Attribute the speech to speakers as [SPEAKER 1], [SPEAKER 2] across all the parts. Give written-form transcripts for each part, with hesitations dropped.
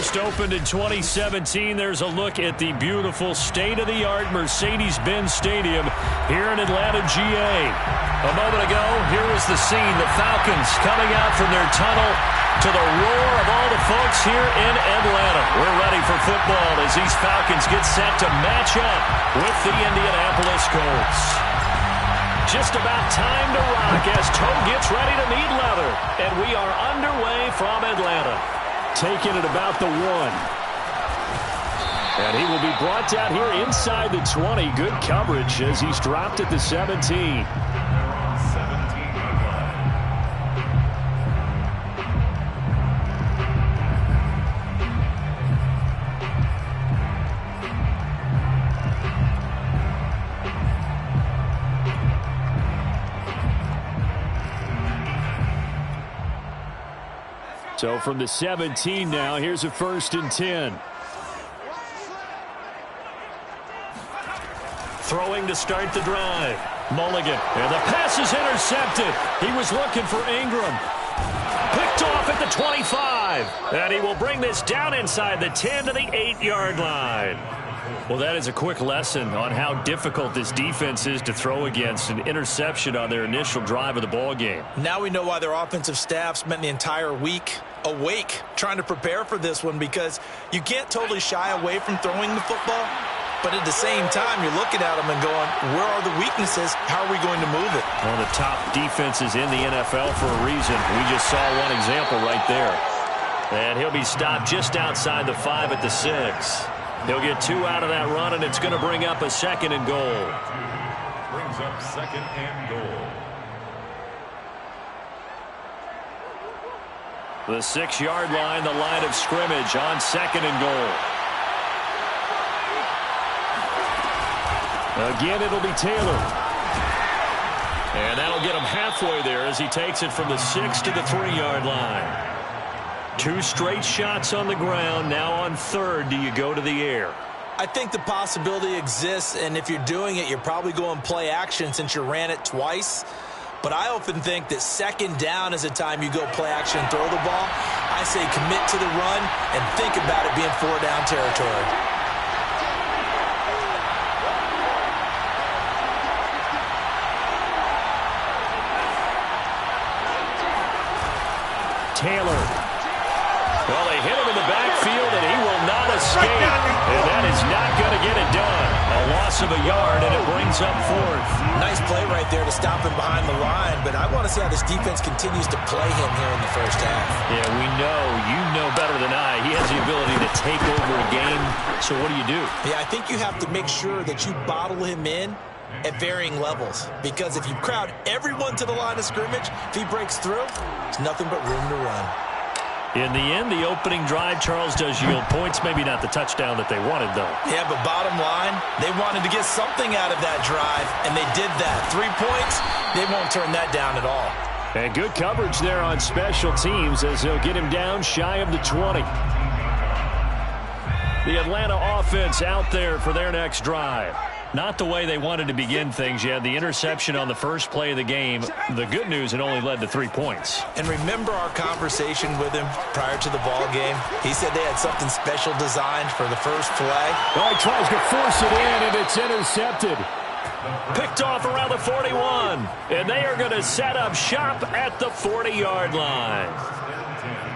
[SPEAKER 1] First opened in 2017. There's a look at the beautiful state-of-the-art Mercedes-Benz Stadium here in Atlanta, GA. A moment ago, here was the scene. The Falcons coming out from their tunnel to the roar of all the folks here in Atlanta. We're ready for football as these Falcons get set to match up with the Indianapolis Colts. Just about time to rock as Toe gets ready to meet leather. And we are underway from Atlanta. Taking it about the 1. And he will be brought down here inside the 20. Good coverage as he's dropped at the 17. So from the 17 now, here's a 1st and 10. Throwing to start the drive. Mulligan. And the pass is intercepted. He was looking for Ingram. Picked off at the 25. And he will bring this down inside the 10 to the 8-yard line. Well, that is a quick lesson on how difficult this defense is to throw against. An interception on their initial drive of the ball game.
[SPEAKER 2] Now we know why their offensive staff spent the entire week awake trying to prepare for this one, because you can't totally shy away from throwing the football, but at the same time you're looking at them and going, where are the weaknesses? How are we going to move it?
[SPEAKER 1] One of the top defenses in the NFL for a reason. We just saw one example right there. And he'll be stopped just outside the 5 at the 6. He'll get 2 out of that run, and it's going to bring up a 2nd and goal.
[SPEAKER 3] Brings up 2nd and goal.
[SPEAKER 1] The 6-yard line, the line of scrimmage on 2nd and goal. Again, it'll be Taylor. And that'll get him halfway there as he takes it from the 6 to the 3-yard line. 2 straight shots on the ground. Now on 3rd, do you go to the air?
[SPEAKER 2] I think the possibility exists, and if you're doing it, you're probably going play action since you ran it twice. But I often think that 2nd down is a time you go play action and throw the ball. I say commit to the run and think about it being 4-down territory.
[SPEAKER 1] Taylor. Well, they hit him in the backfield, and he will not escape. And that is not going to get it done. A loss of a yard, and it brings up 4th.
[SPEAKER 2] Nice play right there to stop him behind the line, but I want to see how this defense continues to play him here in the first half.
[SPEAKER 1] Yeah, we know. You know better than I. He has the ability to take over a game. So what do you do?
[SPEAKER 2] Yeah, I think you have to make sure that you bottle him in at varying levels, because if you crowd everyone to the line of scrimmage, if he breaks through, there's nothing but room to run.
[SPEAKER 1] In the end, the opening drive, Charles, does yield points. Maybe not the touchdown that they wanted, though.
[SPEAKER 2] Yeah, but bottom line, they wanted to get something out of that drive, and they did that. 3 points, they won't turn that down at all.
[SPEAKER 1] And good coverage there on special teams as they'll get him down shy of the 20. The Atlanta offense out there for their next drive. Not the way they wanted to begin things. You had the interception on the first play of the game. The good news, it only led to 3 points.
[SPEAKER 2] And remember our conversation with him prior to the ball game? He said they had something special designed for the first play.
[SPEAKER 1] Oh, he tries to force it in, and it's intercepted. Picked off around the 41. And they are going to set up shop at the 40-yard line.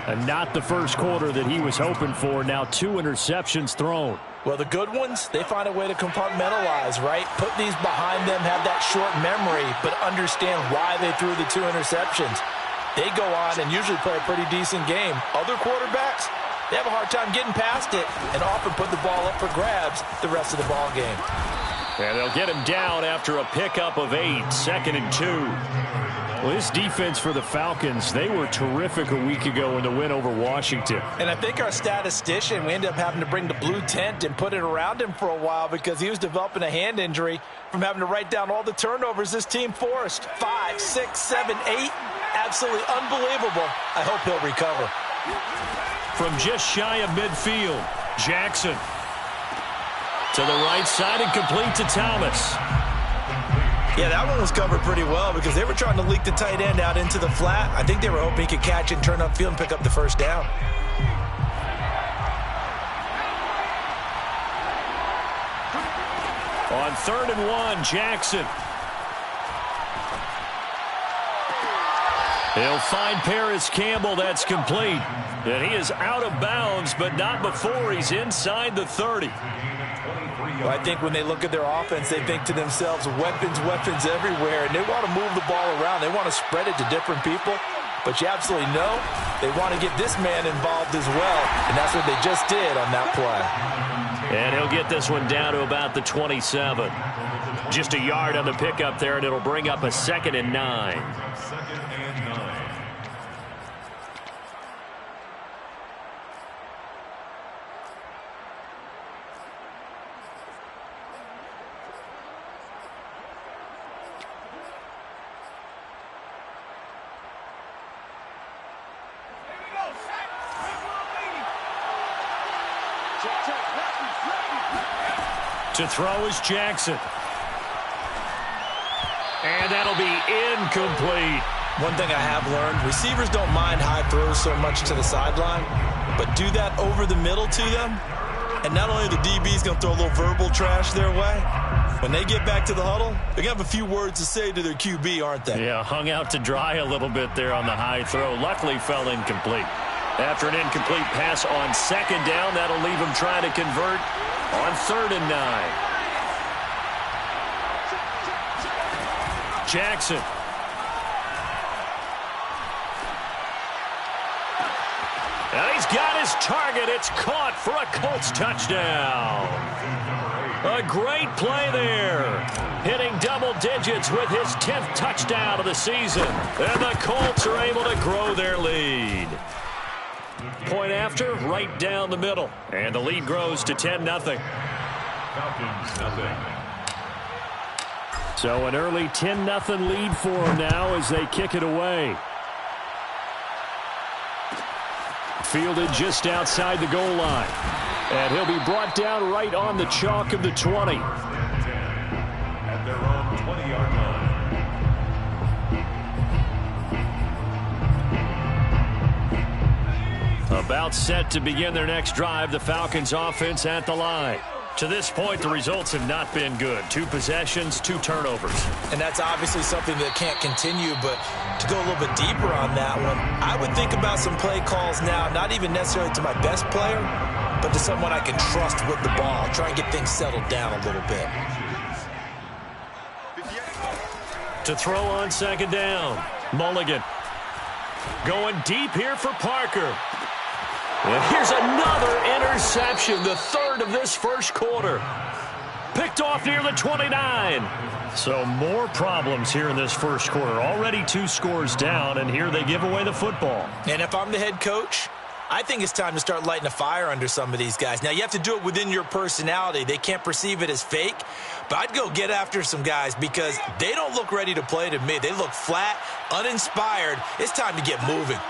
[SPEAKER 1] And not the first quarter that he was hoping for. Now 2 interceptions thrown.
[SPEAKER 2] Well, the good ones, they find a way to compartmentalize, right? Put these behind them, have that short memory, but understand why they threw the 2 interceptions. They go on and usually play a pretty decent game. Other quarterbacks, they have a hard time getting past it and often put the ball up for grabs the rest of the ball game.
[SPEAKER 1] And they'll get him down after a pickup of 8, 2nd and 2. Well, this defense for the Falcons, they were terrific a week ago in the win over Washington.
[SPEAKER 2] And I think our statistician, we ended up having to bring the blue tent and put it around him for a while because he was developing a hand injury from having to write down all the turnovers this team forced. 5, 6, 7, 8. Absolutely unbelievable. I hope he'll recover.
[SPEAKER 1] From just shy of midfield, Jackson to the right side and complete to Thomas.
[SPEAKER 2] Yeah, that one was covered pretty well because they were trying to leak the tight end out into the flat. I think they were hoping he could catch and turn upfield and pick up the first down.
[SPEAKER 1] On 3rd and 1, Jackson. He'll find Paris Campbell. That's complete. And he is out of bounds, but not before he's inside the 30.
[SPEAKER 2] Well, I think when they look at their offense, they think to themselves, weapons, weapons everywhere, and they want to move the ball around. They want to spread it to different people, but you absolutely know they want to get this man involved as well, and that's what they just did on that play.
[SPEAKER 1] And he'll get this one down to about the 27. Just a yard on the pickup there, and it'll bring up a 2nd and 9. To throw is Jackson. And that'll be incomplete.
[SPEAKER 2] One thing I have learned, receivers don't mind high throws so much to the sideline, but do that over the middle to them, and not only the DB's going to throw a little verbal trash their way, when they get back to the huddle, they're going to have a few words to say to their QB, aren't they?
[SPEAKER 1] Yeah, hung out to dry a little bit there on the high throw. Luckily fell incomplete. After an incomplete pass on 2nd down, that'll leave him trying to convert on 3rd and 9. Jackson. And he's got his target. It's caught for a Colts touchdown. A great play there. Hitting double digits with his 10th touchdown of the season. And the Colts are able to grow their lead. Point after, right down the middle. And the lead grows to 10-0.
[SPEAKER 3] Falcons, nothing.
[SPEAKER 1] So an early 10-0 lead for them now as they kick it away. Fielded just outside the goal line. And he'll be brought down right on the chalk of the 20.
[SPEAKER 3] At their own 20-yard line.
[SPEAKER 1] About set to begin their next drive, the Falcons offense at the line. To this point, the results have not been good. 2 possessions, 2 turnovers.
[SPEAKER 2] And that's obviously something that can't continue, but to go a little bit deeper on that one, I would think about some play calls now, not even necessarily to my best player, but to someone I can trust with the ball. Try and get things settled down a little bit.
[SPEAKER 1] To throw on 2nd down, Mulligan. Going deep here for Parker. And here's another interception, the 3rd of this first quarter. Picked off near the 29. So more problems here in this first quarter. Already 2 scores down, and here they give away the football.
[SPEAKER 2] And if I'm the head coach, I think it's time to start lighting a fire under some of these guys. Now, you have to do it within your personality. They can't perceive it as fake. But I'd go get after some guys because they don't look ready to play to me. They look flat, uninspired. It's time to get moving.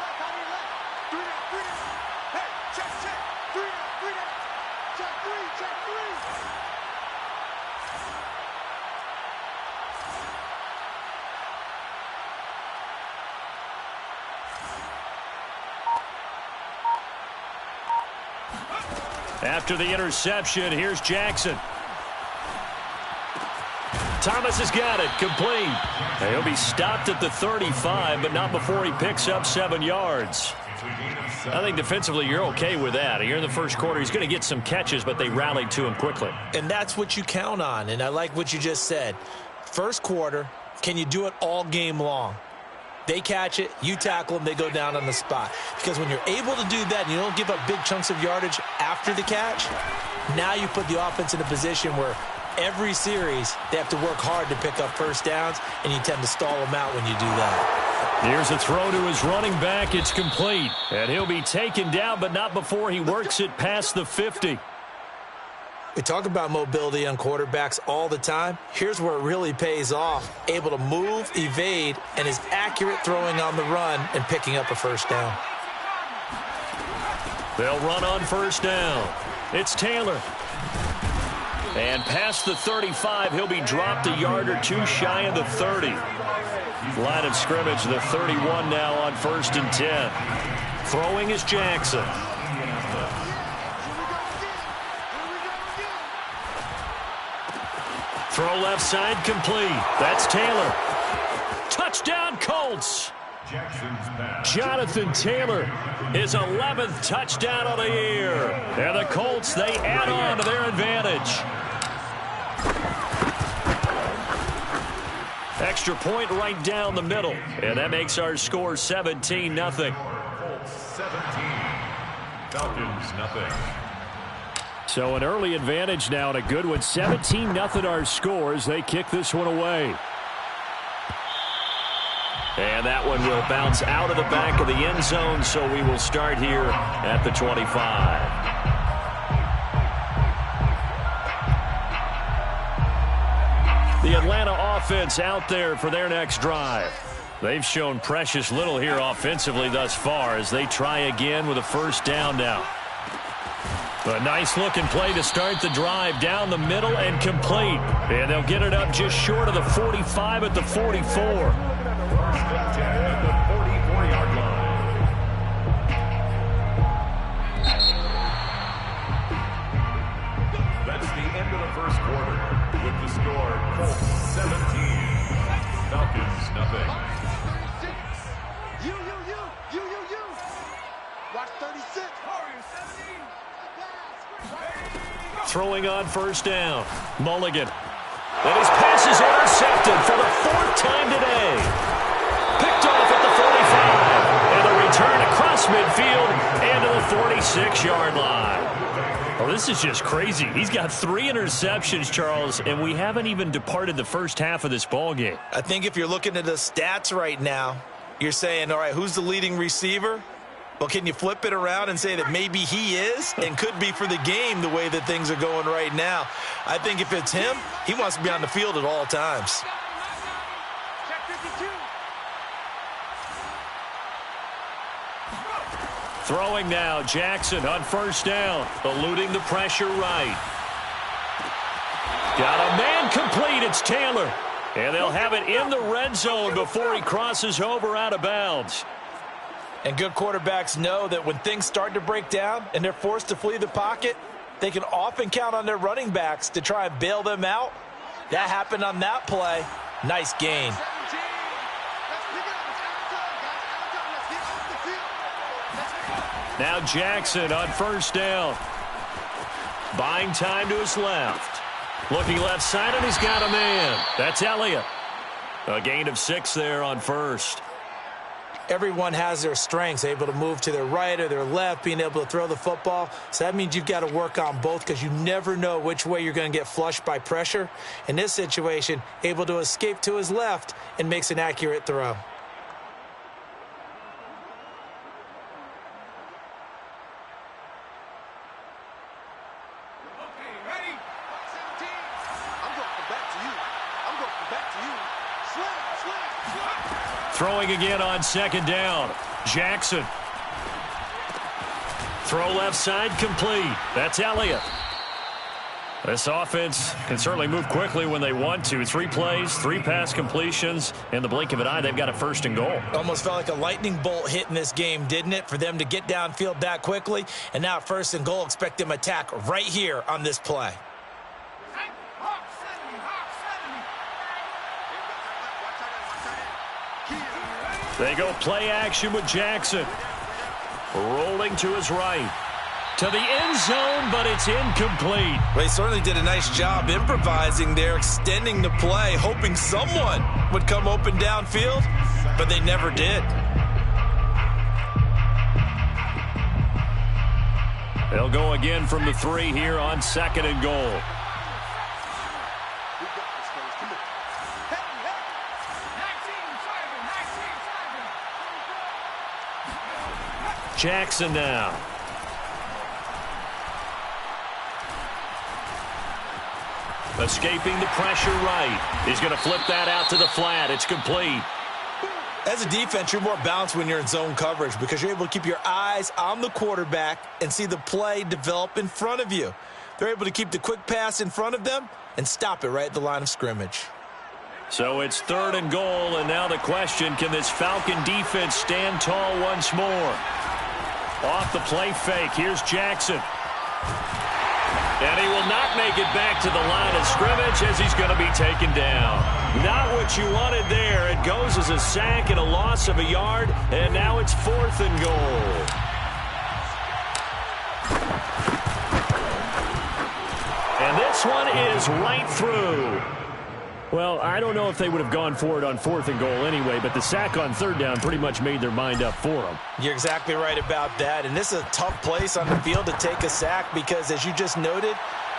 [SPEAKER 1] After the interception, here's Jackson. Thomas has got it, complete. And he'll be stopped at the 35, but not before he picks up 7 yards. I think defensively you're okay with that. Here in the first quarter, he's going to get some catches, but they rallied to him quickly.
[SPEAKER 2] And that's what you count on, and I like what you just said. First quarter, can you do it all game long? They catch it, you tackle them, they go down on the spot. Because when you're able to do that and you don't give up big chunks of yardage after the catch, now you put the offense in a position where every series they have to work hard to pick up first downs, and you tend to stall them out when you do that.
[SPEAKER 1] Here's a throw to his running back. It's complete. And he'll be taken down, but not before he works it past the 50.
[SPEAKER 2] We talk about mobility on quarterbacks all the time. Here's where it really pays off. Able to move, evade, and is accurate throwing on the run and picking up a first down.
[SPEAKER 1] They'll run on first down. It's Taylor. And past the 35, he'll be dropped a yard or 2 shy of the 30. Line of scrimmage, the 31 now on 1st and 10. Throwing is Jackson. Throw left side complete. That's Taylor. Touchdown, Colts. Jonathan Taylor, his 11th touchdown of the year. And the Colts, they add on to their advantage. Extra point right down the middle. And that makes our score 17-0.
[SPEAKER 3] Colts 17. Falcons nothing.
[SPEAKER 1] So an early advantage now and a good one. 17-0 our scores. They kick this one away. And that one will bounce out of the back of the end zone, so we will start here at the 25. The Atlanta offense out there for their next drive. They've shown precious little here offensively thus far as they try again with a first down now. A nice-looking play to start the drive down the middle and complete. And they'll get it up just short of the 45 at the 44.
[SPEAKER 3] At the 44-yard line. That's the end of the first quarter. With the score, Colts 17. Falcons nothing.
[SPEAKER 4] You. Watch 36.
[SPEAKER 1] Throwing on first down. Mulligan. And his pass is intercepted for the 4th time today. Picked off at the 45. And the return across midfield and to the 46-yard line. Oh, this is just crazy. He's got 3 interceptions, Charles, and we haven't even departed the first half of this ballgame.
[SPEAKER 2] I think if you're looking at the stats right now, you're saying, all right, who's the leading receiver? Well, can you flip it around and say that maybe he is and could be for the game the way that things are going right now? I think if it's him, he wants to be on the field at all times.
[SPEAKER 1] Throwing now, Jackson on first down, eluding the pressure right. Got a man complete, it's Taylor. And they'll have it in the red zone before he crosses over out of bounds.
[SPEAKER 2] And good quarterbacks know that when things start to break down and they're forced to flee the pocket, they can often count on their running backs to try and bail them out. That happened on that play. Nice gain.
[SPEAKER 1] Now Jackson on first down. Buying time to his left. Looking left side, and he's got a man. That's Elliott. A gain of 6 there on first.
[SPEAKER 2] Everyone has their strengths, able to move to their right or their left, being able to throw the football. So that means you've got to work on both because you never know which way you're going to get flushed by pressure. In this situation, able to escape to his left and makes an accurate throw.
[SPEAKER 1] Throwing again on second down. Jackson. Throw left side complete. That's Elliott. This offense can certainly move quickly when they want to. 3 plays, 3 pass completions. In the blink of an eye, they've got a first and goal.
[SPEAKER 2] Almost felt like a lightning bolt hit in this game, didn't it? For them to get downfield that quickly. And now first and goal, expect them to attack right here on this play.
[SPEAKER 1] They go play action with Jackson. Rolling to his right. To the end zone, but it's incomplete.
[SPEAKER 2] Well, he certainly did a nice job improvising there, extending the play, hoping someone would come open downfield, but they never did.
[SPEAKER 1] They'll go again from the 3 here on second and goal. Jackson now. Escaping the pressure right. He's going to flip that out to the flat. It's complete.
[SPEAKER 2] As a defense, you're more balanced when you're in zone coverage because you're able to keep your eyes on the quarterback and see the play develop in front of you. They're able to keep the quick pass in front of them and stop it right at the line of scrimmage.
[SPEAKER 1] So it's third and goal, and now the question, can this Falcon defense stand tall once more? Off the play fake, here's Jackson. And he will not make it back to the line of scrimmage as he's going to be taken down. Not what you wanted there. It goes as a sack and a loss of a yard, and now it's 4th and goal. And this one is right through. Well, I don't know if they would have gone for it on 4th and goal anyway, but the sack on 3rd down pretty much made their mind up for them.
[SPEAKER 2] You're exactly right about that, and this is a tough place on the field to take a sack because, as you just noted,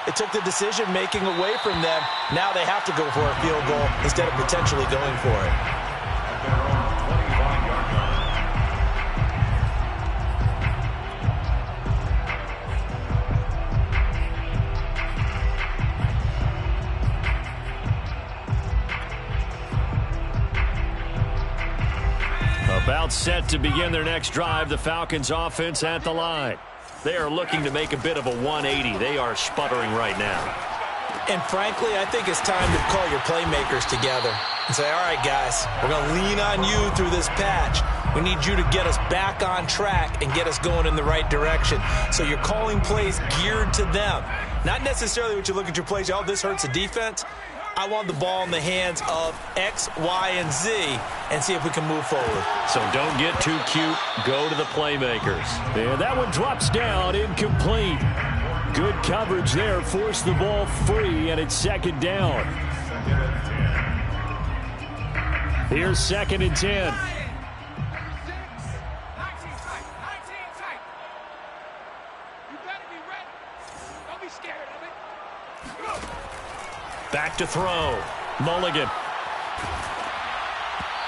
[SPEAKER 2] it took the decision-making away from them. Now they have to go for a field goal instead of potentially going for it.
[SPEAKER 1] About set to begin their next drive, the Falcons offense at the line. They are looking to make a bit of a 180. They are sputtering right now.
[SPEAKER 2] And frankly, I think it's time to call your playmakers together and say, all right, guys, we're going to lean on you through this patch. We need you to get us back on track and get us going in the right direction. So you're calling plays geared to them. Not necessarily what you look at your plays, oh, this hurts the defense. I want the ball in the hands of X, Y, and Z and see if we can move forward.
[SPEAKER 1] So don't get too cute. Go to the playmakers. And that one drops down, incomplete. Good coverage there. Force the ball free, and it's 2nd down. Here's 2nd and 10. Back to throw. Mulligan.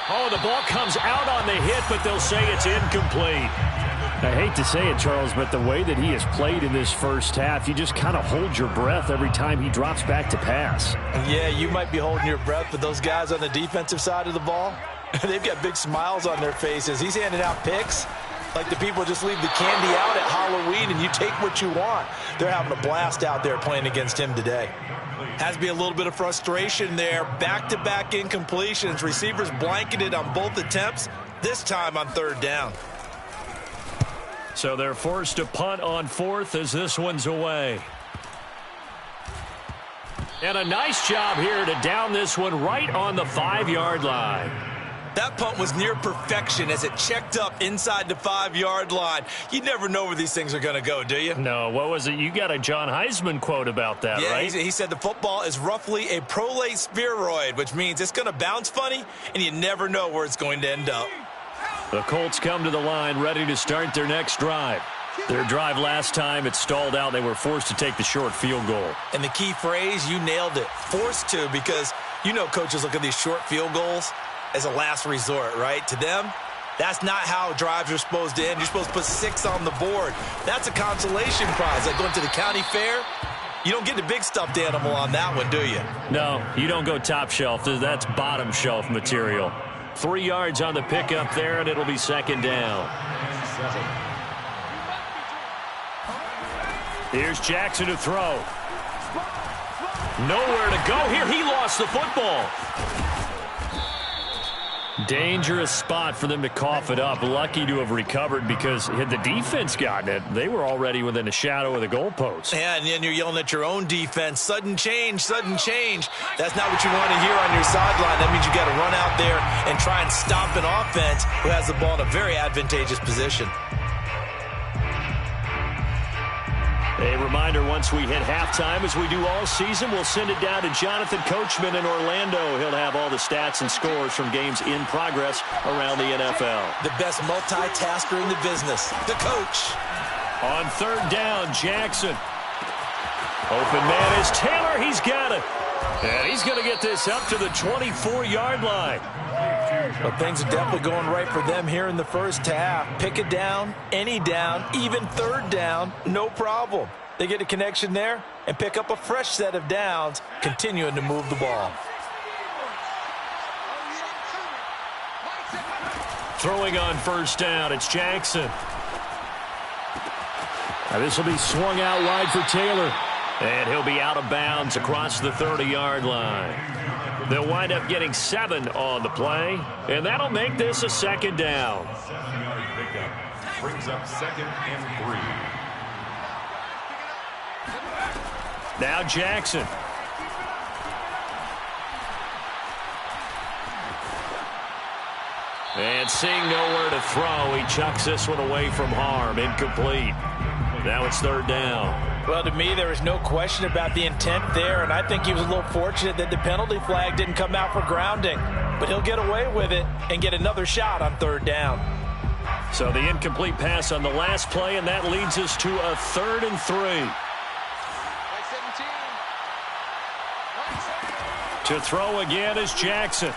[SPEAKER 1] Oh, the ball comes out on the hit, but they'll say it's incomplete. I hate to say it, Charles, but the way that he has played in this first half, you just kind of hold your breath every time he drops back to pass.
[SPEAKER 2] Yeah, you might be holding your breath, but those guys on the defensive side of the ball, they've got big smiles on their faces. He's handing out picks like the people just leave the candy out at Halloween and you take what you want. They're having a blast out there playing against him today. Has to be a little bit of frustration there. Back-to-back incompletions. Receivers blanketed on both attempts, this time on 3rd down.
[SPEAKER 1] So they're forced to punt on 4th as this one's away. And a nice job here to down this one right on the 5-yard line.
[SPEAKER 2] That punt was near perfection as it checked up inside the 5-yard line. You never know where these things are going to go, do you?
[SPEAKER 1] No, what was it? You got a John Heisman quote about that, right?
[SPEAKER 2] He said the football is roughly a prolate spheroid, which means it's going to bounce funny, and you never know where it's going to end up.
[SPEAKER 1] The Colts come to the line ready to start their next drive. Their drive last time, it stalled out. They were forced to take the short field goal.
[SPEAKER 2] And the key phrase, you nailed it, forced to, because you know coaches look at these short field goals as a last resort, right? To them, that's not how drives are supposed to end. You're supposed to put 6 on the board. That's a consolation prize. Like going to the county fair, you don't get the big stuffed animal on that one, do you?
[SPEAKER 1] No, you don't go top shelf. That's bottom shelf material. 3 yards on the pickup there, and it'll be 2nd down. Here's Jackson to throw. Nowhere to go here. He lost the football. Dangerous spot for them to cough it up. Lucky to have recovered because had the defense gotten it, they were already within a shadow of the goalpost.
[SPEAKER 2] Yeah, and then you're yelling at your own defense. Sudden change, sudden change. That's not what you want to hear on your sideline. That means you got to run out there and try and stop an offense who has the ball in a very advantageous position.
[SPEAKER 1] A reminder, once we hit halftime, as we do all season, we'll send it down to Jonathan Coachman in Orlando. He'll have all the stats and scores from games in progress around the NFL.
[SPEAKER 2] The best multitasker in the business, the coach.
[SPEAKER 1] On 3rd down, Jackson. Open man is Taylor. He's got it. And he's going to get this up to the 24-yard line.
[SPEAKER 2] Well, things are definitely going right for them here in the first half. Pick it down, any down, even 3rd down, no problem. They get a connection there and pick up a fresh set of downs, continuing to move the ball.
[SPEAKER 1] Throwing on 1st down, it's Jackson. Now this will be swung out wide for Taylor. And he'll be out of bounds across the 30-yard line. They'll wind up getting 7 on the play, and that'll make this a 2nd down.
[SPEAKER 3] 7-yard pickup brings up 2nd and 3.
[SPEAKER 1] Now Jackson. And seeing nowhere to throw, he chucks this one away from harm. Incomplete. Now it's third down.
[SPEAKER 2] Well, to me, there is no question about the intent there, and I think he was a little fortunate that the penalty flag didn't come out for grounding. But he'll get away with it and get another shot on third down.
[SPEAKER 1] So the incomplete pass on the last play, and that leads us to a 3rd and 3. To throw again is Jackson.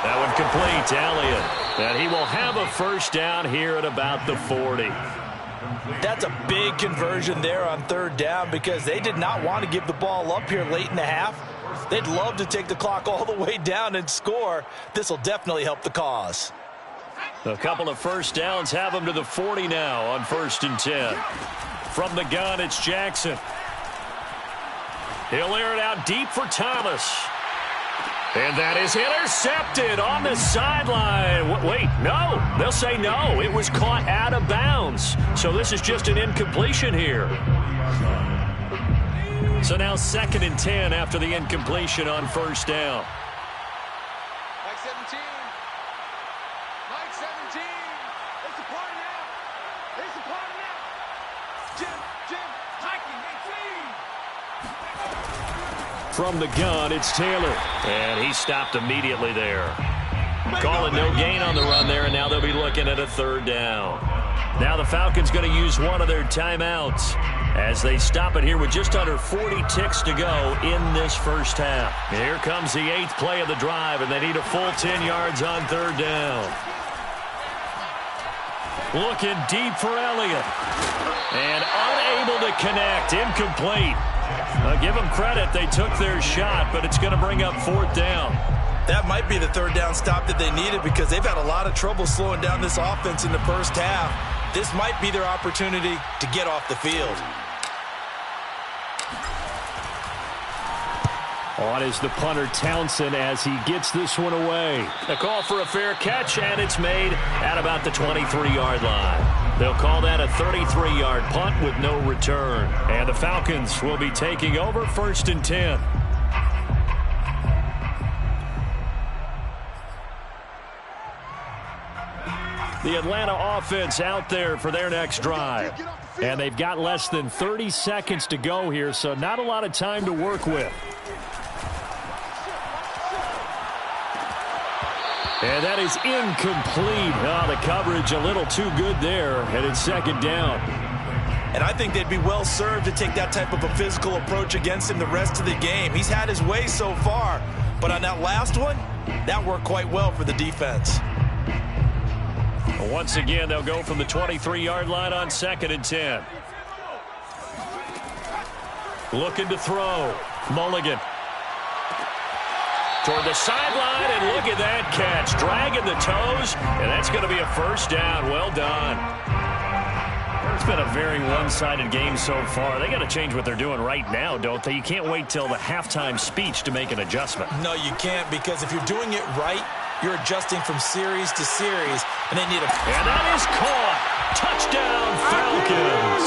[SPEAKER 1] That one complete to Elliott. And he will have a first down here at about the 40.
[SPEAKER 2] That's a big conversion there on third down because they did not want to give the ball up here late in the half. They'd love to take the clock all the way down and score. This will definitely help the cause.
[SPEAKER 1] A couple of first downs have them to the 40 now on 1st and 10. From the gun, it's Jackson. He'll air it out deep for Thomas. And that is intercepted on the sideline. Wait, no. They'll say no. It was caught out of bounds. So this is just an incompletion here. So now 2nd and 10 after the incompletion on first down.
[SPEAKER 4] Mike 17. Mike 17. It's a party now. It's a party now. Jim, hiking 18.
[SPEAKER 1] From the gun, it's Taylor. And he stopped immediately there. Calling no gain on the run there, and now they'll be looking at a 3rd down. Now the Falcons going to use one of their timeouts as they stop it here with just under 40 ticks to go in this first half. Here comes the 8th play of the drive, and they need a full 10 yards on 3rd down. Looking deep for Elliott. And unable to connect. Incomplete. Give them credit. They took their shot, but it's going to bring up 4th down.
[SPEAKER 2] That might be the 3rd down stop that they needed because they've had a lot of trouble slowing down this offense in the first half. This might be their opportunity to get off the field.
[SPEAKER 1] On is the punter Townsend as he gets this one away. A call for a fair catch, and it's made at about the 23-yard line. They'll call that a 33-yard punt with no return. And the Falcons will be taking over 1st and 10. The Atlanta offense out there for their next drive. And they've got less than 30 seconds to go here, so not a lot of time to work with. And that is incomplete. Oh, the coverage a little too good there, and it's 2nd down.
[SPEAKER 2] And I think they'd be well served to take that type of a physical approach against him the rest of the game. He's had his way so far, but on that last one, that worked quite well for the defense.
[SPEAKER 1] Once again, they'll go from the 23-yard line on 2nd and 10. Looking to throw. Mulligan. Toward the sideline, and look at that catch. Dragging the toes, and that's going to be a first down. Well done. It's been a very one-sided game so far. They got to change what they're doing right now, don't they? You can't wait till the halftime speech to make an adjustment.
[SPEAKER 2] No, you can't, because if you're doing it right, you're adjusting from series to series, and they need a...
[SPEAKER 1] And that is caught. Touchdown, Falcons.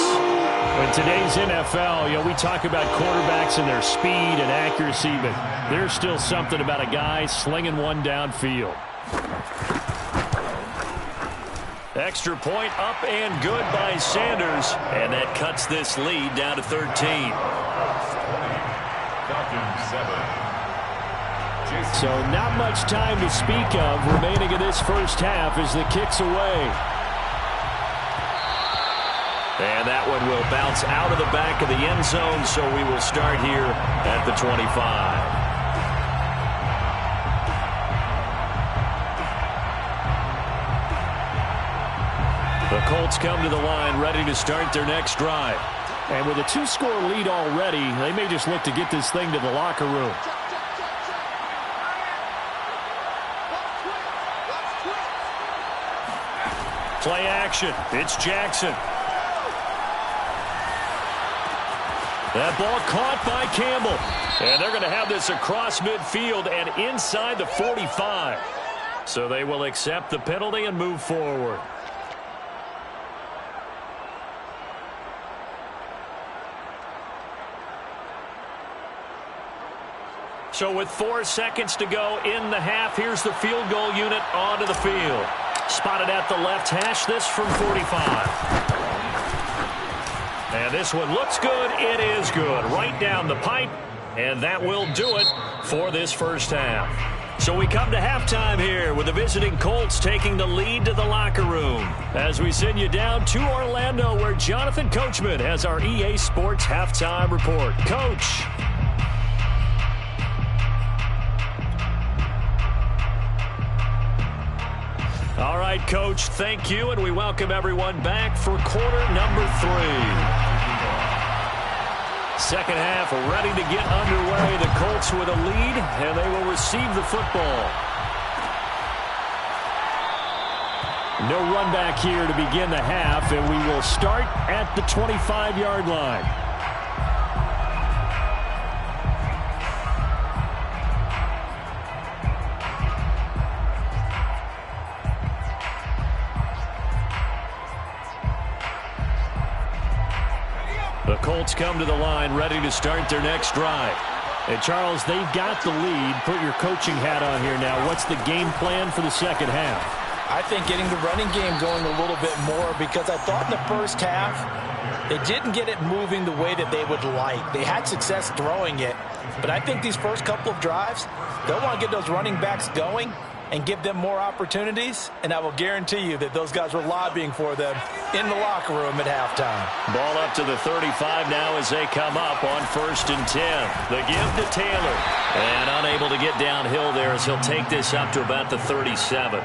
[SPEAKER 1] In today's NFL, we talk about quarterbacks and their speed and accuracy, but there's still something about a guy slinging one downfield. Extra point up and good by Sanders, and that cuts this lead down to 13. So not much time to speak of remaining in this first half as the kick's away. And that one will bounce out of the back of the end zone, so we will start here at the 25. The Colts come to the line ready to start their next drive. And with a 2-score lead already, they may just look to get this thing to the locker room. Play action. It's Jackson. That ball caught by Campbell. And they're going to have this across midfield and inside the 45. So they will accept the penalty and move forward. So with 4 seconds to go in the half, here's the field goal unit onto the field. Spotted at the left hash, this from 45. And this one looks good. It is good. Right down the pipe. And that will do it for this first half. So we come to halftime here with the visiting Colts taking the lead to the locker room as we send you down to Orlando where Jonathan Coachman has our EA Sports halftime report. Coach. All right, Coach, thank you, and we welcome everyone back for quarter number 3. Second half ready to get underway. The Colts with a lead, and they will receive the football. No run back here to begin the half, and we will start at the 25-yard line. The Colts come to the line ready to start their next drive. And Charles, they've got the lead. Put your coaching hat on here now. What's the game plan for the second half?
[SPEAKER 2] I think getting the running game going a little bit more because I thought in the first half they didn't get it moving the way that they would like. They had success throwing it. But I think these first couple of drives, they'll want to get those running backs going and give them more opportunities, and I will guarantee you that those guys were lobbying for them in the locker room at halftime.
[SPEAKER 1] Ball up to the 35 now as they come up on 1st and 10. The give to Taylor. And unable to get downhill there as he'll take this up to about the 37.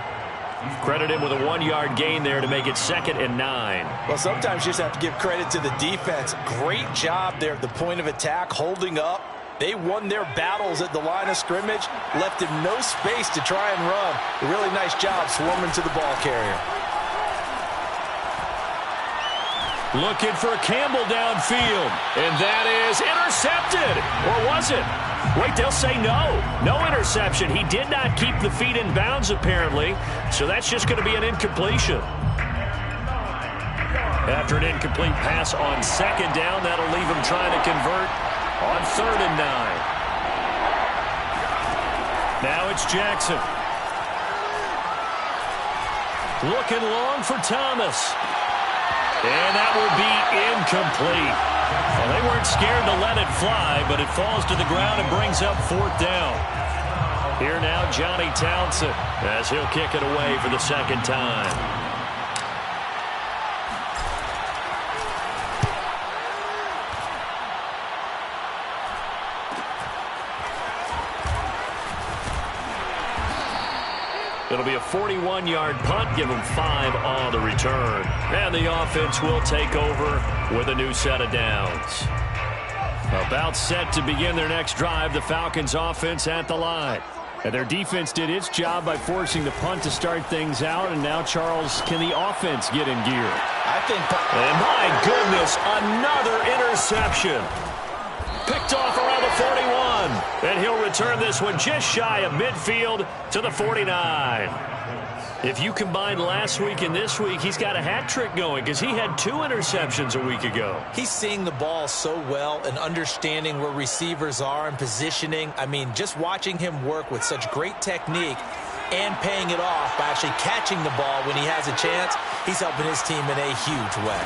[SPEAKER 1] Credit him with a 1-yard gain there to make it 2nd and 9.
[SPEAKER 2] Well, sometimes you just have to give credit to the defense. Great job there at the point of attack, holding up. They won their battles at the line of scrimmage, left him no space to try and run. A really nice job swarming to the ball carrier.
[SPEAKER 1] Looking for Campbell downfield, and that is intercepted. Or was it? Wait, they'll say no. No interception. He did not keep the feet in bounds, apparently, so that's just going to be an incompletion. After an incomplete pass on 2nd down, that'll leave him trying to convert on 3rd and 9. Now it's Jackson. Looking long for Thomas. And that will be incomplete. Well, they weren't scared to let it fly, but it falls to the ground and brings up 4th down. Here now, Johnny Townsend, as he'll kick it away for the 2nd time. It'll be a 41-yard punt, give them 5 on the return. And the offense will take over with a new set of downs. About set to begin their next drive, the Falcons offense at the line. And their defense did its job by forcing the punt to start things out. And now, Charles, can the offense get in gear?
[SPEAKER 2] I think.
[SPEAKER 1] And my goodness, another interception. Picked off around the 41. And he'll return this one just shy of midfield to the 49. If you combine last week and this week, he's got a hat trick going because he had 2 interceptions a week ago.
[SPEAKER 2] He's seeing the ball so well and understanding where receivers are and positioning. I mean, just watching him work with such great technique and paying it off by actually catching the ball when he has a chance, he's helping his team in a huge way.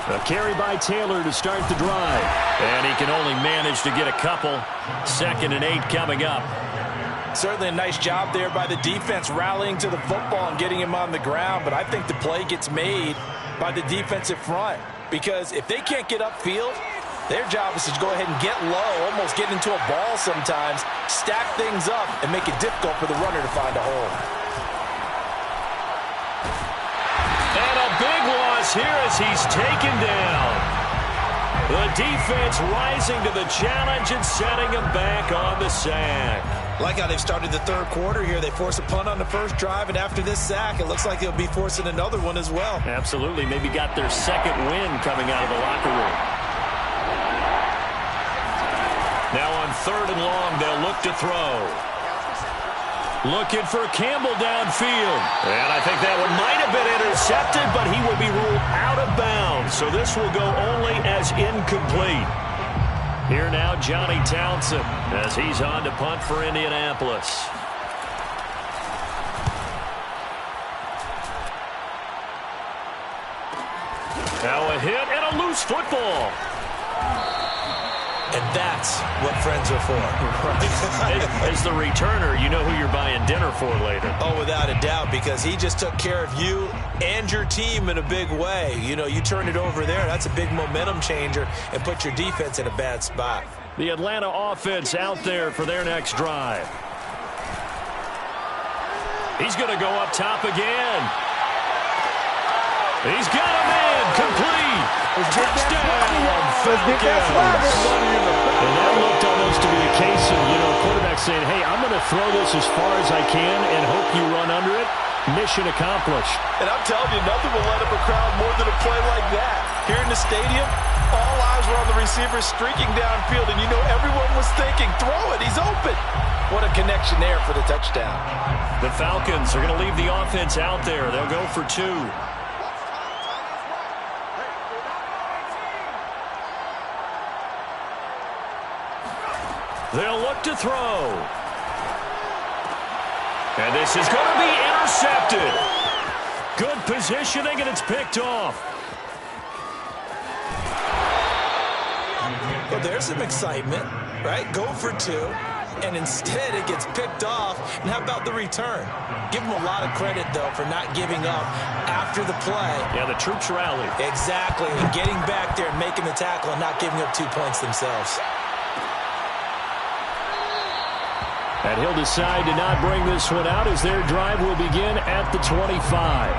[SPEAKER 1] A carry by Taylor to start the drive. And he can only manage to get a couple. 2nd and 8 coming up.
[SPEAKER 2] Certainly a nice job there by the defense rallying to the football and getting him on the ground. But I think the play gets made by the defensive front. Because if they can't get upfield, their job is to go ahead and get low, almost get into a ball sometimes, stack things up, and make it difficult for the runner to find a hole.
[SPEAKER 1] And a big loss here as he's taken down. The defense rising to the challenge and setting him back on the sack.
[SPEAKER 2] Like how they've started the 3rd quarter here. They force a punt on the first drive, and after this sack, it looks like they'll be forcing another one as well.
[SPEAKER 1] Absolutely. Maybe got their 2nd win coming out of the locker room. Now on 3rd and long, they'll look to throw. Looking for Campbell downfield. And I think that one might have been intercepted, but he will be ruled out of bounds. So this will go only as incomplete. Here now, Johnny Townsend, as he's on to punt for Indianapolis. Now a hit and a loose football.
[SPEAKER 2] And that's what friends are for.
[SPEAKER 1] Right. As the returner, you know who you're buying dinner for later.
[SPEAKER 2] Oh, without a doubt, because he just took care of you and your team in a big way. You know, you turn it over there, that's a big momentum changer, and put your defense in a bad spot.
[SPEAKER 1] The Atlanta offense out there for their next drive. He's going to go up top again. He's got a man complete. Touchdown, Falcons. And that looked almost to be a case of, quarterback saying, hey, I'm going to throw this as far as I can and hope you run under it. Mission accomplished.
[SPEAKER 2] And I'm telling you, nothing will let up a crowd more than a play like that. Here in the stadium, all eyes were on the receiver streaking downfield, and everyone was thinking, throw it, he's open. What a connection there for the touchdown.
[SPEAKER 1] The Falcons are going to leave the offense out there. They'll go for 2. They'll look to throw. And this is going to be intercepted. Good positioning, and it's picked off.
[SPEAKER 2] Well, there's some excitement, right? Go for 2, and instead it gets picked off. And how about the return? Give them a lot of credit, though, for not giving up after the play.
[SPEAKER 1] Yeah, the troops rallied.
[SPEAKER 2] Exactly, and getting back there and making the tackle and not giving up 2 points themselves.
[SPEAKER 1] And he'll decide to not bring this one out as their drive will begin at the 25.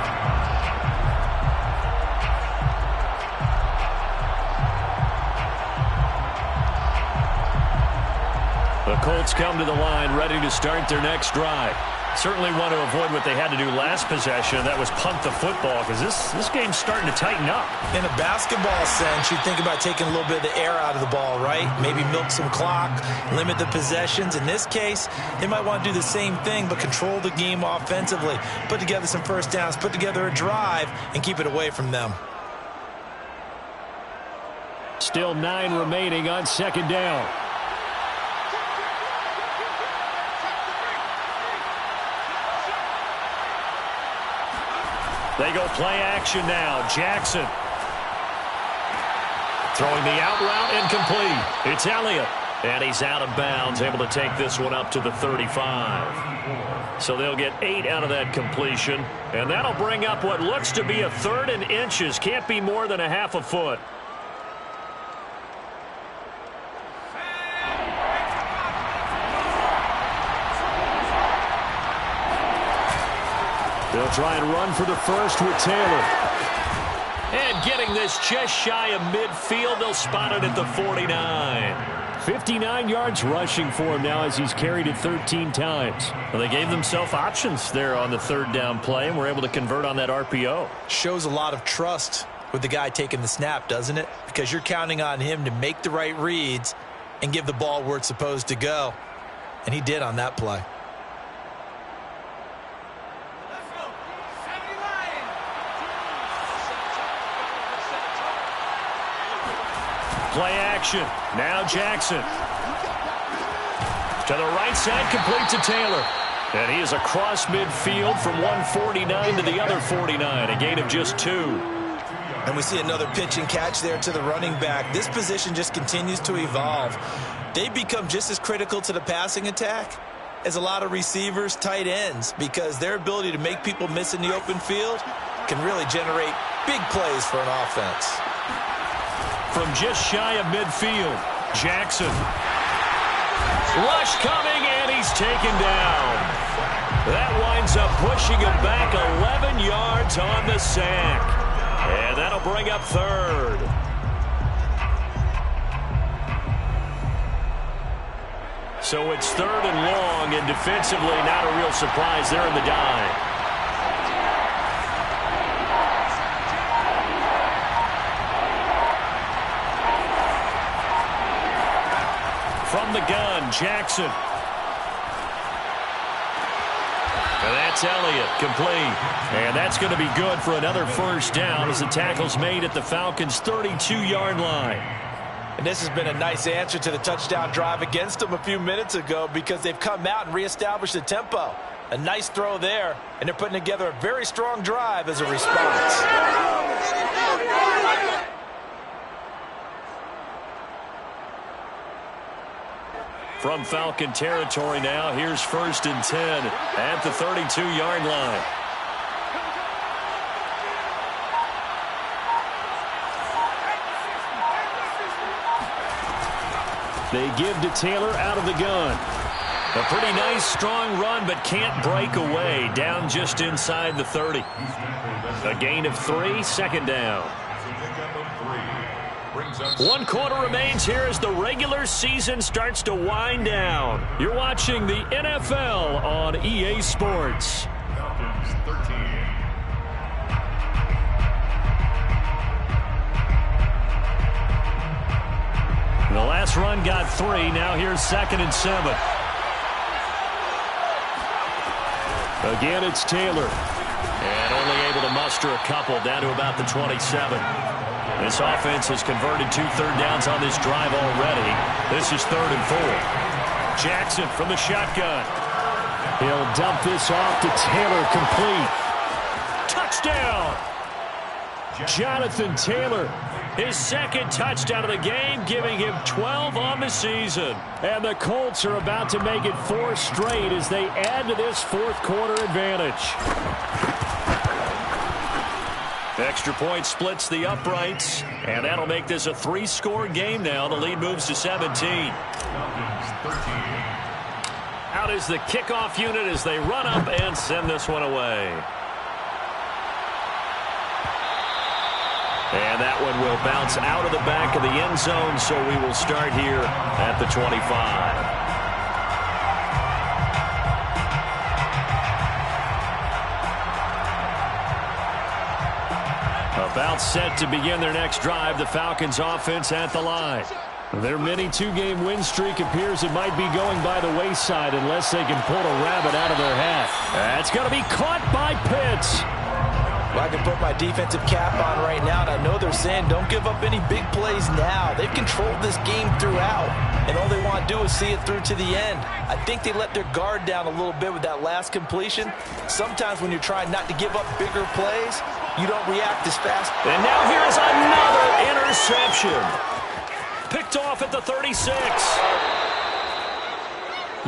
[SPEAKER 1] The Colts come to the line ready to start their next drive. Certainly want to avoid what they had to do last possession. That was punt the football, because this game's starting to tighten up.
[SPEAKER 2] In a basketball sense, you think about taking a little bit of the air out of the ball, right? Maybe milk some clock, limit the possessions. In this case, they might want to do the same thing, but control the game offensively. Put together some first downs, put together a drive, and keep it away from them.
[SPEAKER 1] Still 9 remaining on second down. They go play action now. Jackson. Throwing the out route incomplete. It's Elliott. And he's out of bounds, able to take this one up to the 35. So they'll get 8 out of that completion. And that'll bring up what looks to be a 3rd and inches. Can't be more than a half a foot. They'll try and run for the first with Taylor. And getting this just shy of midfield, they'll spot it at the 49. 59 yards rushing for him now as he's carried it 13 times. Well, they gave themselves options there on the 3rd down play and were able to convert on that RPO.
[SPEAKER 2] Shows a lot of trust with the guy taking the snap, doesn't it? Because you're counting on him to make the right reads and give the ball where it's supposed to go. And he did on that play.
[SPEAKER 1] Play action. Now Jackson. To the right side, complete to Taylor. And he is across midfield from 149 to the other 49. A gain of just 2.
[SPEAKER 2] And we see another pitch and catch there to the running back. This position just continues to evolve. They become just as critical to the passing attack as a lot of receivers, tight ends, because their ability to make people miss in the open field can really generate big plays for an offense.
[SPEAKER 1] From just shy of midfield, Jackson. Rush coming, and he's taken down. That winds up pushing him back 11 yards on the sack. And that'll bring up 3rd. So it's 3rd and long, and defensively not a real surprise there in the dive. From the gun, Jackson. And that's Elliott, complete. And that's going to be good for another first down as the tackle's made at the Falcons' 32-yard line.
[SPEAKER 2] And this has been a nice answer to the touchdown drive against them a few minutes ago because they've come out and reestablished the tempo. A nice throw there, and they're putting together a very strong drive as a response.
[SPEAKER 1] From Falcon territory now, here's 1st and 10 at the 32-yard line. They give to Taylor out of the gun. A pretty nice, strong run, but can't break away. Down just inside the 30. A gain of 3, 2nd down. 1 quarter remains here as the regular season starts to wind down. You're watching the NFL on EA Sports.
[SPEAKER 3] Falcons 13.
[SPEAKER 1] The last run got 3. Now here's 2nd and 7. Again, it's Taylor. And only able to muster a couple down to about the 27. This offense has converted 2 third downs on this drive already. This is 3rd and 4. Jackson from the shotgun. He'll dump this off to Taylor, complete. Touchdown! Jonathan Taylor, his 2nd touchdown of the game, giving him 12 on the season. And the Colts are about to make it 4 straight as they add to this 4th quarter advantage. Extra point splits the uprights, and that'll make this a 3-score game now. The lead moves to 17. Out is the kickoff unit as they run up and send this one away. And that one will bounce out of the back of the end zone, so we will start here at the 25. About set to begin their next drive, the Falcons offense at the line. Their mini 2-game win streak appears it might be going by the wayside unless they can pull a rabbit out of their hat. That's going to be caught by Pitts.
[SPEAKER 2] Well, I can put my defensive cap on right now, and I know they're saying don't give up any big plays now. They've controlled this game throughout, and all they want to do is see it through to the end. I think they let their guard down a little bit with that last completion. Sometimes when you're trying not to give up bigger plays, you don't react as fast.
[SPEAKER 1] And now here's another interception. Picked off at the 36.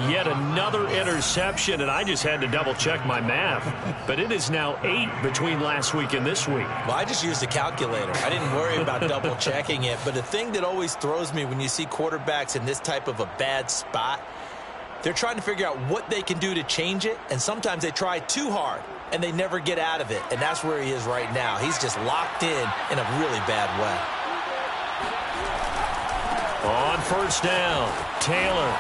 [SPEAKER 1] Yet another interception, and I just had to double-check my math. But it is now 8 between last week and this week.
[SPEAKER 2] Well, I just used a calculator. I didn't worry about double-checking it. But the thing that always throws me when you see quarterbacks in this type of a bad spot, they're trying to figure out what they can do to change it, and sometimes they try too hard, and they never get out of it. And that's where he is right now. He's just locked in a really bad way.
[SPEAKER 1] On 1st down, Taylor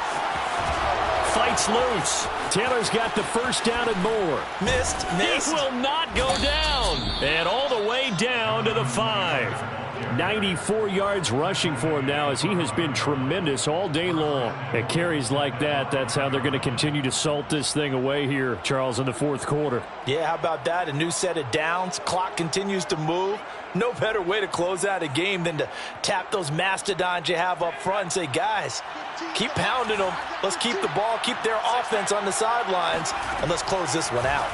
[SPEAKER 1] fights loose. Taylor's got the 1st down and more.
[SPEAKER 2] Missed.
[SPEAKER 1] He will not go down. And all the way down to the 5. 94 yards rushing for him now as he has been tremendous all day long. At carries like that, that's how they're going to continue to salt this thing away here, Charles, in the 4th quarter.
[SPEAKER 2] Yeah, how about that? A new set of downs. Clock continues to move. No better way to close out a game than to tap those mastodons you have up front and say, guys, keep pounding them. Let's keep the ball, keep their offense on the sidelines, and let's close this one out.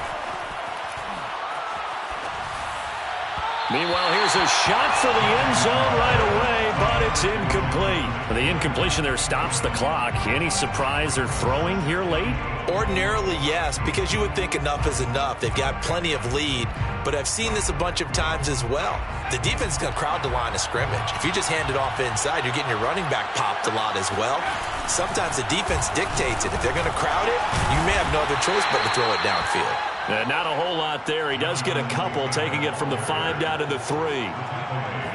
[SPEAKER 1] Meanwhile, here's a shot for the end zone right away, but it's incomplete. The incompletion there stops the clock. Any surprise they're throwing here late?
[SPEAKER 2] Ordinarily, yes, because you would think enough is enough. They've got plenty of lead, but I've seen this a bunch of times as well. The defense is going to crowd the line of scrimmage. If you just hand it off inside, you're getting your running back popped a lot as well. Sometimes the defense dictates it. If they're going to crowd it, you may have no other choice but to throw it downfield.
[SPEAKER 1] Not a whole lot there. He does get a couple, taking it from the 5 down to the 3.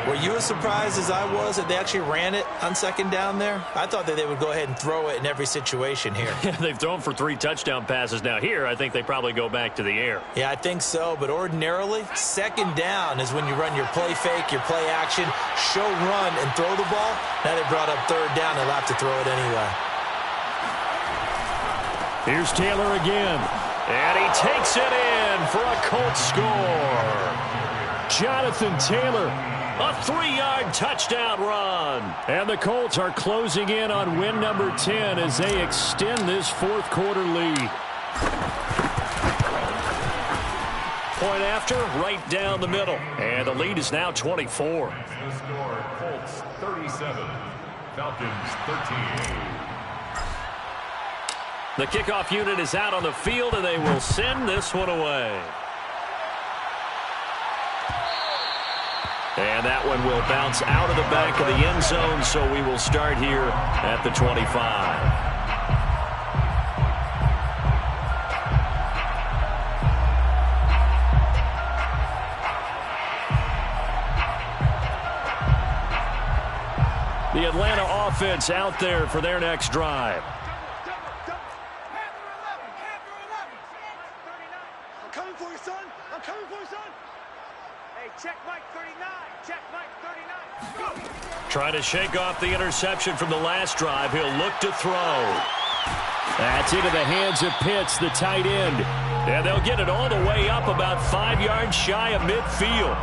[SPEAKER 2] Were you as surprised as I was that they actually ran it on 2nd down there? I thought that they would go ahead and throw it in every situation here.
[SPEAKER 1] They've thrown for 3 touchdown passes now. Here, I think they probably go back to the air.
[SPEAKER 2] Yeah, I think so, but ordinarily, 2nd down is when you run your play fake, your play action, show run, and throw the ball. Now they brought up 3rd down. They'll have to throw it anyway.
[SPEAKER 1] Here's Taylor again. And he takes it in for a Colts score. Jonathan Taylor, a 3-yard touchdown run. And the Colts are closing in on win number 10 as they extend this fourth quarter lead. Point after, right down the middle. And the lead is now 24.
[SPEAKER 3] The score, Colts 37, Falcons 13.
[SPEAKER 1] The kickoff unit is out on the field, and they will send this one away. And that one will bounce out of the back of the end zone, so we will start here at the 25. The Atlanta offense out there for their next drive.
[SPEAKER 4] I'm coming for you, son. I'm coming for you, son. Hey, check Mike 39. Check Mike 39. Go.
[SPEAKER 1] Trying to shake off the interception from the last drive. He'll look to throw. That's into the hands of Pitts, the tight end. And they'll get it all the way up about 5 yards shy of midfield.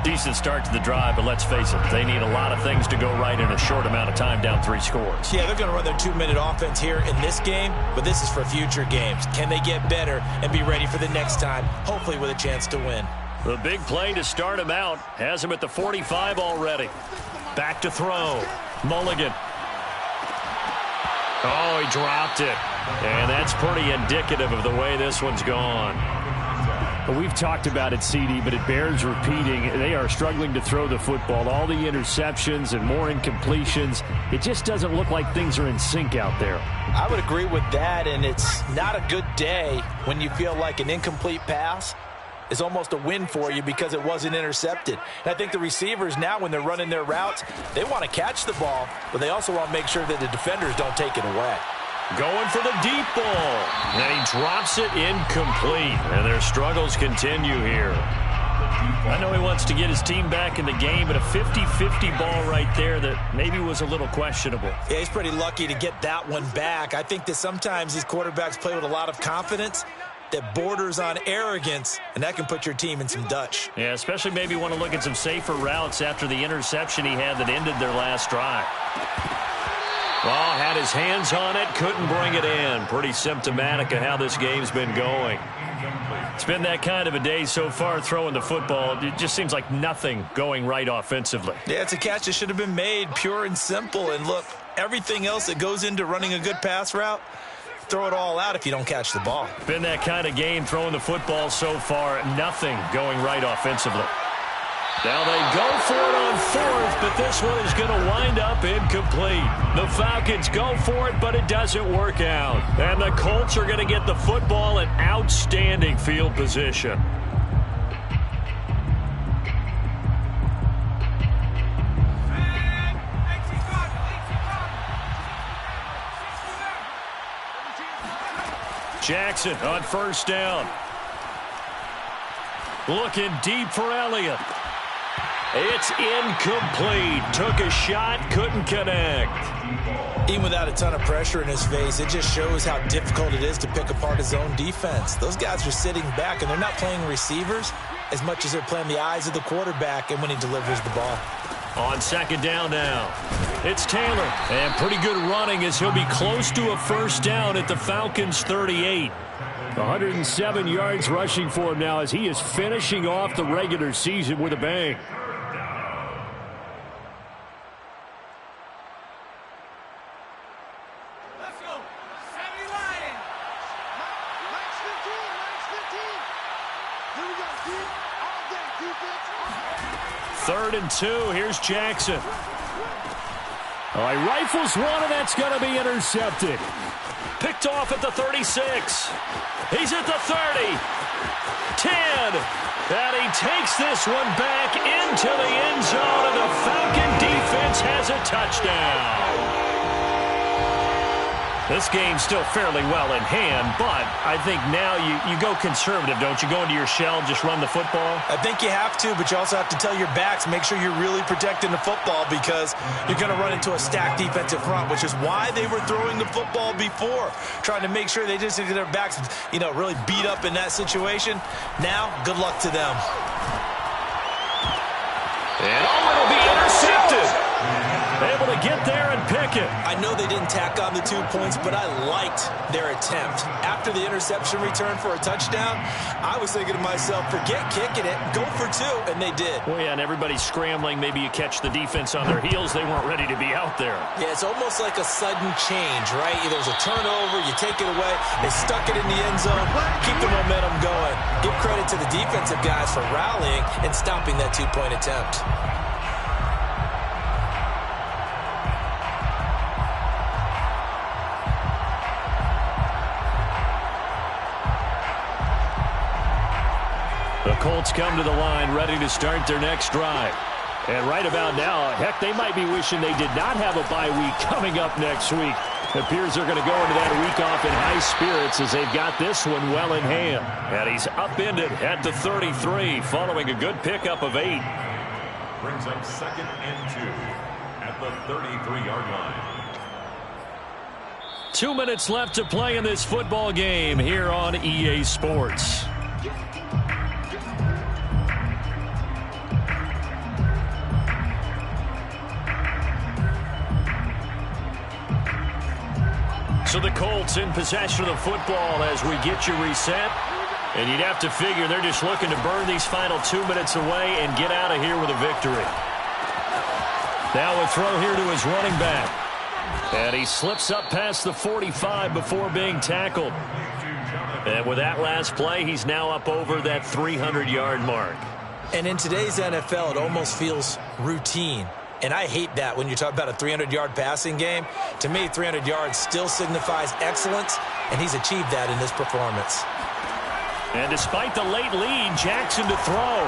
[SPEAKER 1] Decent start to the drive, but let's face it, they need a lot of things to go right in a short amount of time, down 3 scores.
[SPEAKER 2] Yeah, they're going to run their 2-minute offense here in this game, but this is for future games. Can they get better and be ready for the next time, hopefully with a chance to win?
[SPEAKER 1] The big play to start him out has him at the 45 already. Back to throw. Mulligan. Oh, he dropped it. And that's pretty indicative of the way this one's gone. We've talked about it, CD, but it bears repeating. They are struggling to throw the football. All the interceptions and more incompletions. It just doesn't look like things are in sync out there.
[SPEAKER 2] I would agree with that, and it's not a good day when you feel like an incomplete pass is almost a win for you because it wasn't intercepted. And I think the receivers now, when they're running their routes, they want to catch the ball, but they also want to make sure that the defenders don't take it away.
[SPEAKER 1] Going for the deep ball. And he drops it incomplete. And their struggles continue here. I know he wants to get his team back in the game, but a 50-50 ball right there that maybe was a little questionable.
[SPEAKER 2] Yeah, he's pretty lucky to get that one back. I think that sometimes these quarterbacks play with a lot of confidence that borders on arrogance, and that can put your team in some Dutch.
[SPEAKER 1] Yeah, especially maybe want to look at some safer routes after the interception he had that ended their last drive. Well, had his hands on it, couldn't bring it in. Pretty symptomatic of how this game's been going. It's been that kind of a day so far throwing the football. It just seems like nothing going right offensively.
[SPEAKER 2] Yeah, it's a catch that should have been made, pure and simple. And look, everything else that goes into running a good pass route, throw it all out if you don't catch the ball.
[SPEAKER 1] Been that kind of game throwing the football so far. Nothing going right offensively. Now they go for it on fourth, but this one is going to wind up incomplete. The Falcons go for it, but it doesn't work out. And the Colts are going to get the football in outstanding field position. Jackson on first down. Looking deep for Elliott. It's incomplete. Took a shot, couldn't connect.
[SPEAKER 2] Even without a ton of pressure in his face, it just shows how difficult it is to pick apart his own defense. Those guys are sitting back, and they're not playing receivers as much as they're playing the eyes of the quarterback and when he delivers the ball.
[SPEAKER 1] On second down now, it's Taylor. And pretty good running as he'll be close to a first down at the Falcons' 38. 107 yards rushing for him now as he is finishing off the regular season with a bang. Third and 2. Here's Jackson. He rifles one, and that's going to be intercepted. Picked off at the 36. He's at the 30. 10. And he takes this one back into the end zone, and the Falcon defense has a touchdown. This game's still fairly well in hand, but I think now you go conservative, don't you? Go into your shell, just run the football?
[SPEAKER 2] I think you have to, but you also have to tell your backs, make sure you're really protecting the football because you're going to run into a stacked defensive front, which is why they were throwing the football before, trying to make sure they just get their backs, really beat up in that situation. Now, good luck to them.
[SPEAKER 1] And it'll be intercepted. Able to get there and pick it.
[SPEAKER 2] I know they didn't tack on the 2 points, but I liked their attempt. After the interception return for a touchdown, I was thinking to myself, forget kicking it, go for 2, and they did.
[SPEAKER 1] Well, yeah, and everybody's scrambling. Maybe you catch the defense on their heels. They weren't ready to be out there.
[SPEAKER 2] Yeah, it's almost like a sudden change, right? There's a turnover, you take it away, they stuck it in the end zone, keep the momentum going. Give credit to the defensive guys for rallying and stopping that 2-point attempt.
[SPEAKER 1] The Colts come to the line ready to start their next drive. And right about now, heck, they might be wishing they did not have a bye week coming up next week. It appears they're going to go into that week off in high spirits as they've got this one well in hand. And he's upended at the 33 following a good pickup of 8.
[SPEAKER 3] Brings up 2nd and 2 at the 33-yard line.
[SPEAKER 1] 2 minutes left to play in this football game here on EA Sports. So the Colts in possession of the football as we get you reset. And you'd have to figure they're just looking to burn these final 2 minutes away and get out of here with a victory. Now a throw here to his running back. And he slips up past the 45 before being tackled. And with that last play, he's now up over that 300-yard mark.
[SPEAKER 2] And in today's NFL, it almost feels routine. And I hate that when you talk about a 300-yard passing game. To me, 300 yards still signifies excellence, and he's achieved that in this performance.
[SPEAKER 1] And despite the late lead, Jackson to throw.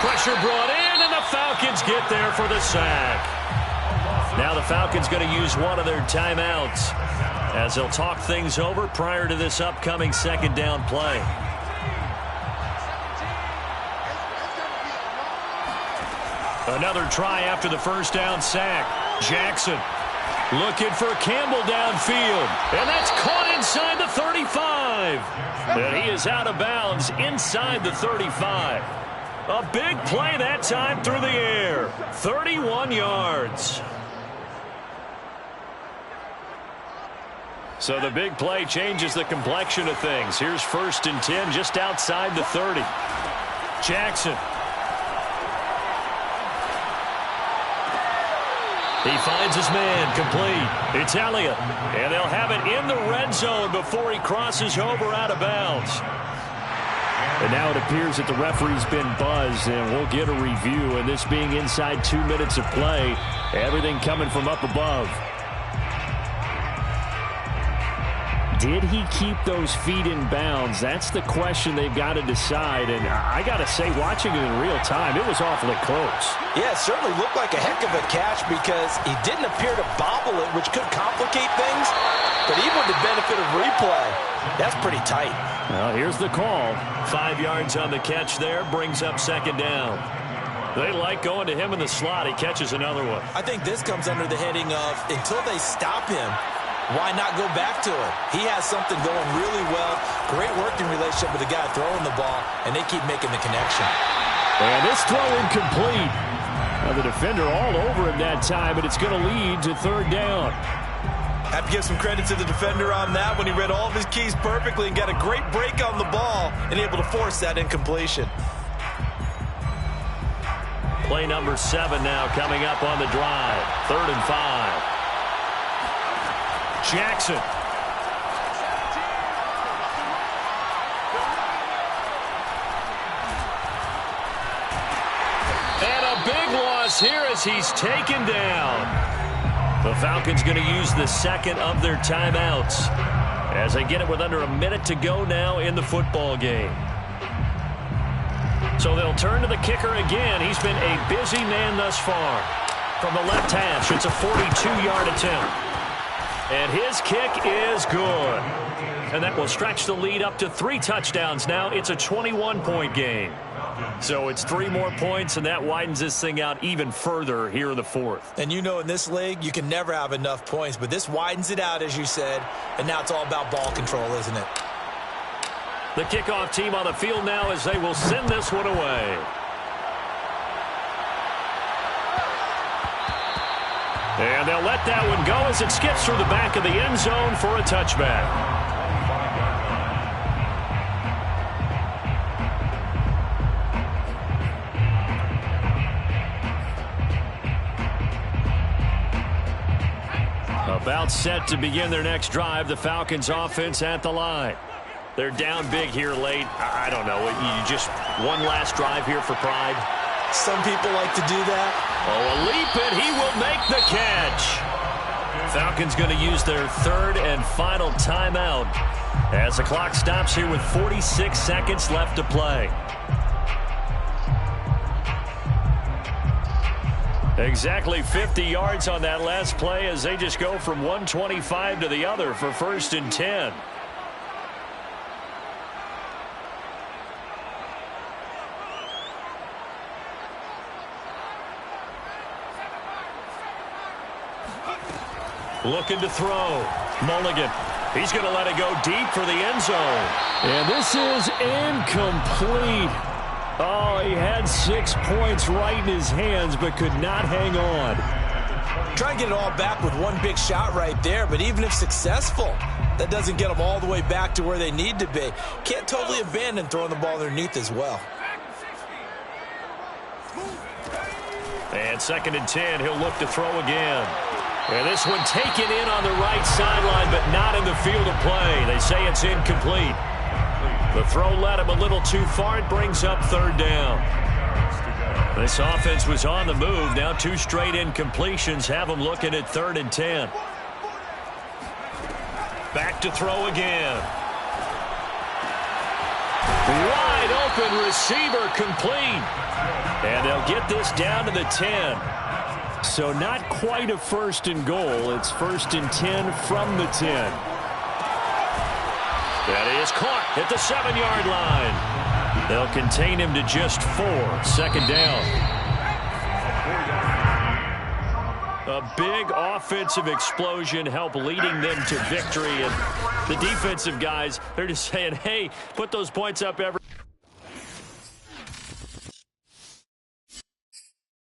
[SPEAKER 1] Pressure brought in, and the Falcons get there for the sack. Now the Falcons going to use one of their timeouts as they'll talk things over prior to this upcoming 2nd down play. Another try after the first down sack. Jackson looking for Campbell downfield. And that's caught inside the 35. And he is out of bounds inside the 35. A big play that time through the air. 31 yards. So the big play changes the complexion of things. Here's 1st and 10 just outside the 30. Jackson. He finds his man complete. It's Elliott. And they'll have it in the red zone before he crosses over out of bounds. And now it appears that the referee's been buzzed, and we'll get a review. And this being inside 2 minutes of play, everything coming from up above. Did he keep those feet in bounds? That's the question they've got to decide. And I got to say, watching it in real time, it was awfully close.
[SPEAKER 2] Yeah, it certainly looked like a heck of a catch because he didn't appear to bobble it, which could complicate things. But even with the benefit of replay, that's pretty tight.
[SPEAKER 1] Well, here's the call. 5 yards on the catch there, brings up 2nd down. They like going to him in the slot. He catches another one.
[SPEAKER 2] I think this comes under the heading of until they stop him, why not go back to it? He has something going really well. Great working relationship with the guy throwing the ball, and they keep making the connection.
[SPEAKER 1] And this throw incomplete. Now the defender all over him that time, but it's going to lead to 3rd down.
[SPEAKER 2] Have to give some credit to the defender on that when he read all of his keys perfectly and got a great break on the ball and able to force that incompletion.
[SPEAKER 1] Play number 7 now coming up on the drive. 3rd and 5. Jackson. And a big loss here as he's taken down. The Falcons going to use the 2nd of their timeouts as they get it with under a minute to go now in the football game. So they'll turn to the kicker again. He's been a busy man thus far. From the left hash, it's a 42-yard attempt. And his kick is good. And that will stretch the lead up to 3 touchdowns now. It's a 21-point game. So it's 3 more points, and that widens this thing out even further here in the 4th.
[SPEAKER 2] And you know in this league, you can never have enough points. But this widens it out, as you said. And now it's all about ball control, isn't it?
[SPEAKER 1] The kickoff team on the field now as they will send this one away. And they'll let that one go as it skips through the back of the end zone for a touchback. About set to begin their next drive, the Falcons offense at the line. They're down big here late. I don't know. You just one last drive here for pride.
[SPEAKER 2] Some people like to do that.
[SPEAKER 1] Oh, a leap, and he will make the catch. Falcons going to use their third and final timeout as the clock stops here with 46 seconds left to play. Exactly 50 yards on that last play as they just go from 125 to the other for 1st and 10. Looking to throw. Mulligan. He's going to let it go deep for the end zone. And this is incomplete. Oh, he had 6 points right in his hands but could not hang on.
[SPEAKER 2] Try and get it all back with one big shot right there, but even if successful, that doesn't get them all the way back to where they need to be. Can't totally abandon throwing the ball underneath as well.
[SPEAKER 1] And 2nd and 10, he'll look to throw again. And this one taken in on the right sideline, but not in the field of play. They say it's incomplete. The throw led him a little too far. It brings up 3rd down. This offense was on the move. Now 2 straight incompletions have them looking at 3rd and 10. Back to throw again. Wide open receiver complete. And they'll get this down to the 10. So not quite a 1st and goal. It's 1st and 10 from the 10. That is caught at the 7-yard line. They'll contain him to just 4. 2nd down. A big offensive explosion helped leading them to victory. And the defensive guys, they're just saying, hey, put those points up every